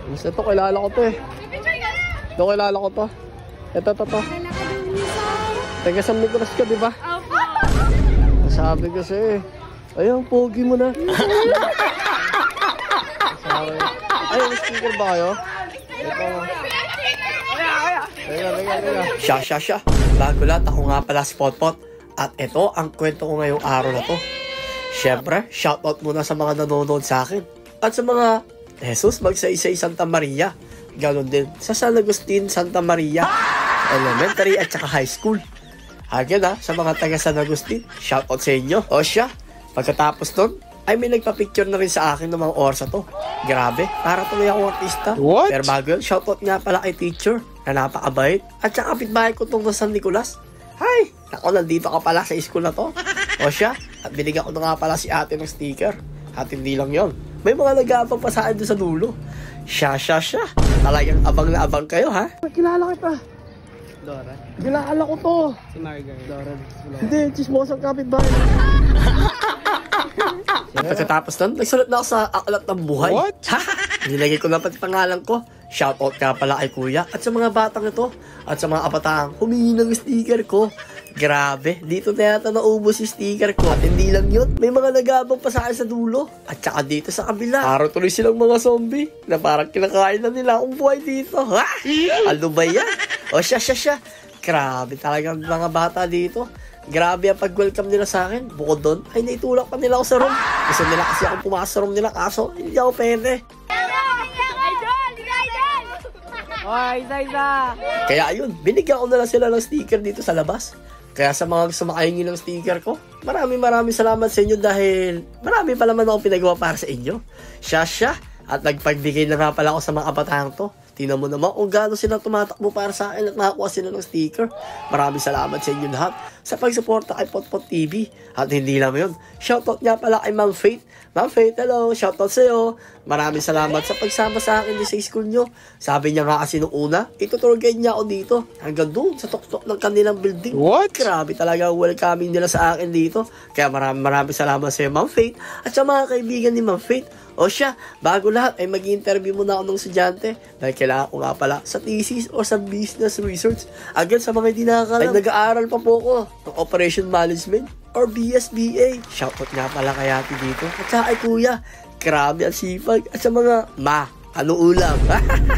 Ito, kilala ko to eh. Ito, kilala ko to. Ito. Taga San Nicolas ka, di ba? Opo. Sabi ko sa'yo eh. Ayun, pogi mo na. Sabi. Ay, may sticker ba kayo? Ito. Siya. Bago lahat, ako nga pala si Potpot. At ito ang kwento ko ngayong araw na to. Siyempre, shoutout muna sa mga nanonood sa akin. At sa mga Jesus Magsaysay Santa Maria. Ganon din sa San Agustin Santa Maria. Elementary at saka high school. Again sa mga taga San Agustin, shoutout sa inyo. O siya, pagkatapos nun, ay may nagpa-picture na rin sa akin ng mga oras na to. Grabe, para tuloy akong artista. What? Pero bago yun, shoutout nga pala kay teacher na napakabait. At saka kapitbahay ko tong San Nicolas. Hi! Ako, nandito ka pala sa school na to. O siya, at binigyan ko na nga pala si ate ng sticker. At hindi lang yon, may mga nag-aabang pa sa akin doon sa dulo. Siya. Talagang abang na abang kayo, ha? Kilala kita. Dora. Kilala ko to. Si Margaret. Dora. Hindi, chismosang kapitbahay. Pagkatapos nun, nagsulat na ako sa aklat ng buhay. What? Nilagay ko na pati pangalan ko. Shoutout ka pala kay kuya at sa mga batang ito at sa mga kapataang humingi ng sticker ko. Grabe, dito na yata naubos yung sticker ko. At hindi lang yun, may mga nagabang pa sa akin sa dulo. At saka dito sa kabila, araw tuloy silang mga zombie na parang kinakain na nila akong buhay dito. Ha? Ano ba yan? O siya. Grabe talagang mga bata dito. Grabe ang pag-welcome nila sa akin. Bukod doon, ay naitulak pa nila ako sa room. Gusto nila kasi akong pumasok sa room nila, kaso hindi ako pwede. Kaya ayun, binigyan ko na lang sila ng sticker dito sa labas. Kaya sa mga gusto makahingi ng sticker ko, maraming salamat sa inyo dahil marami pa naman ako pinagawa para sa inyo. Siya. At nagpagbigay na nga pala ako sa mga kabataan to. Tingnan mo naman kung gaano sila tumatakbo para sa akin at nakakuha sila ng sticker. Maraming salamat sa inyo lahat sa pagsuporta kay Potpot TV. At hindi lang yun, shoutout nga pala kay Ma'am Faith. Ma'am Faith, hello, shoutout sa'yo. Maraming salamat sa pagsama sa akin sa school nyo. Sabi niya nga kasi nung una, itutour guide niya ako dito. Hanggang doon sa tuktok ng kanilang building. What? Grabe talaga welcoming nila sa akin dito. Kaya maraming salamat sa'yo, Ma'am Faith. At sa mga kaibigan ni Ma'am Faith. O siya, bago lahat ay mag-interview muna ako ng estudyante dahil kailangan ko nga pala sa thesis o sa business research. Agad sa mga hindi nakakalam, ay nag-aaral pa po ko ng Operation Management or BSBA. Shoutout nga pala kay ate dito. At saka kay kuya, grabe ang sipag. At sa mga ano ulam?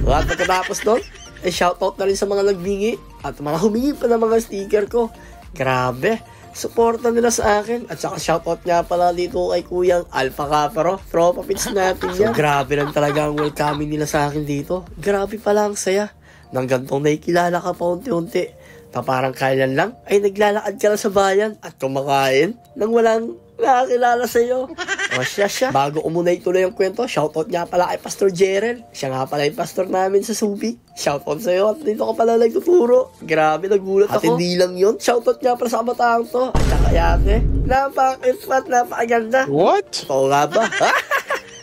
At pagkatapos nun, ay shoutout na rin sa mga naghingi at mga humingi pa ng mga sticker ko. Grabe. Suporta nila sa akin. At saka shoutout nga pala dito kay Kuyang Alpha Caparo. Tropa pits natin yan. So, grabe lang talaga ang welcoming nila sa akin dito. Grabe pala ang saya. Nang gantong nakikilala ka pa unti-unti. Na parang kailan lang ay naglalakad ka na sa bayan at kumakain nang walang nakakilala sa'yo. O siya. Bago ko muna ituloy ang kwento, shoutout nga pala kay Pastor Jerel. Siya nga pala yung pastor namin sa Subic. Shoutout sa'yo at dito ka pala nagtuturo. Grabe, nagulat ako. At hindi lang yun, shoutout nga pala sa kabataang to. At saka yate, napaka-cute, napakaganda. What? Oo nga ba?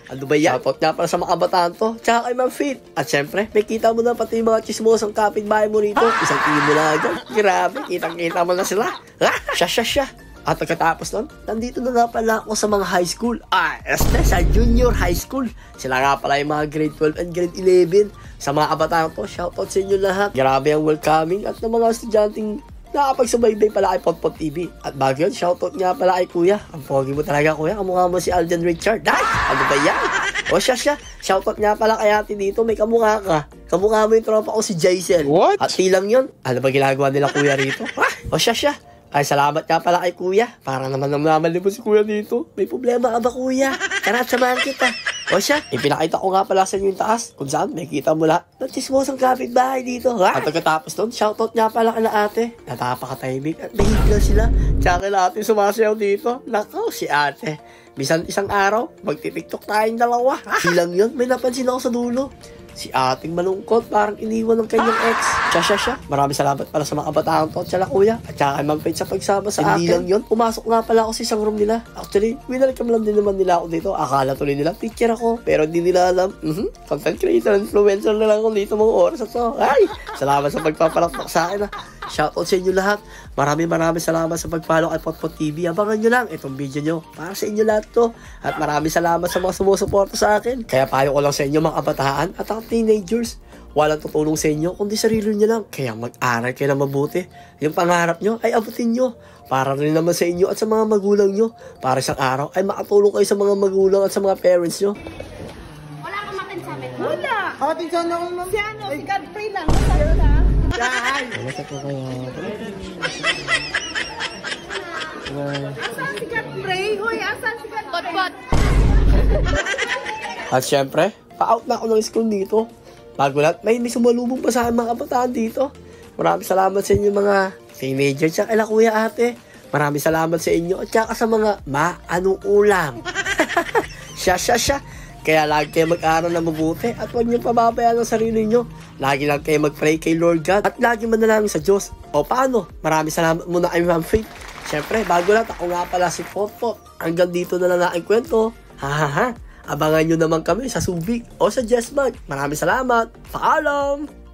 Ano ba yan? Shoutout nga pala sa mga kabataan to. Tsaka kay Ma'am Faith. At syempre, may kita mo na pati yung mga chismosang kapitbahay mo rito. Isang kilo na agad. Grabe, kitang-kita mo na sila. Siya. At pagkatapos nun, nandito na nga pala ako sa mga high school. Sa junior high school. Sila nga pala yung mga grade 12 and grade 11. Sa mga kabataan to, shoutout sa inyo lahat. Grabe ang welcoming at ng mga estudyanteng nakapagsubaybay pala kay Potpot TV. At bago yun, shoutout nga pala kay kuya. Ang pogi mo talaga kuya, kamukha mo si Alden Richard. Ano ba yan? O siya. Shoutout nga pala kay ate dito, may kamukha ka. Kamukha mo yung tropa ko si Jaisel. What? At tilang yun, ano ba ginagawa nila kuya rito? O siya. Ay, salamat nga pala kay kuya. Parang naman namalibos si kuya dito. May problema ka ba kuya? Tara, samahan kita. O siya, ipinakita ko nga pala sa inyo yung taas. Kung saan, may kita mo lahat. Nagchismosang kapitbahay dito. At pagkatapos nun, shoutout nga pala kala ate. Natapakatahimik at nahigla sila. Tsaka kila ate sumasayaw dito. Nakaw, si ate. Bisan isang araw, magtitiktok tayong dalawa. Silang yun, may napansin ako sa dulo. Si ating malungkot, parang iniwan ng kanyang ex. Siya. Maraming salamat pala sa mga kabataan to at sila kuya. At saka kay Ma'am Faith sa pagsama sa akin. Hindi lang yun, pumasok nga pala ako sa isang room nila. Actually, winalcome lang din naman nila ako dito. Akala tuloy nila, teacher ako. Pero hindi nila alam, content creator, influencer na lang ako dito mga oras at so. Ay, salamat sa pagpapalakpak sa akin. Shoutout sa inyo lahat. Maraming salamat sa pag-follow kay Potpot TV. Abangan nyo lang itong video nyo. Para sa inyo lahat to. At maraming salamat sa mga sumusuporta sa akin. Kaya payo ko lang sa inyo mga kabataan at ang teenagers. Walang tutulong sa inyo kundi sarili nyo lang. Kaya mag-aral kayo na mabuti. Yung pangarap nyo ay abutin nyo. Para rin naman sa inyo at sa mga magulang nyo. Para sa araw ay makatulong kayo sa mga magulang at sa mga parents nyo. Wala kang makin sa amin. Wala. Atin sana ako ma'am. Si ano, si Godfrey lang. Masaya na. Yan. Wala sa po kayo. Asan si Godfrey? Hoy, asan si Godfrey? Pot-pot. At syempre, pa-out na ako ng school dito. Bago lahat, may sumalubong pa sa akin mga kabataan dito. Maraming salamat sa inyo mga teenager tsaka kila kuya ate. Maraming salamat sa inyo at tsaka sa mga anong ulam. Siya. Kaya lagi kayo mag-aral na mabuti at huwag niyo pababayaan ang sarili niyo. Lagi lang kayo mag-pray kay Lord God at lagi manalangin sa Diyos. O paano? Maraming salamat muna kay Ma'am Faith. Siyempre, bago lahat, ako nga pala si Potpot. Hanggang dito na lang aking kwento. Abangan nyo naman kami sa Subic o sa Jessmag. Maraming salamat. Paalam!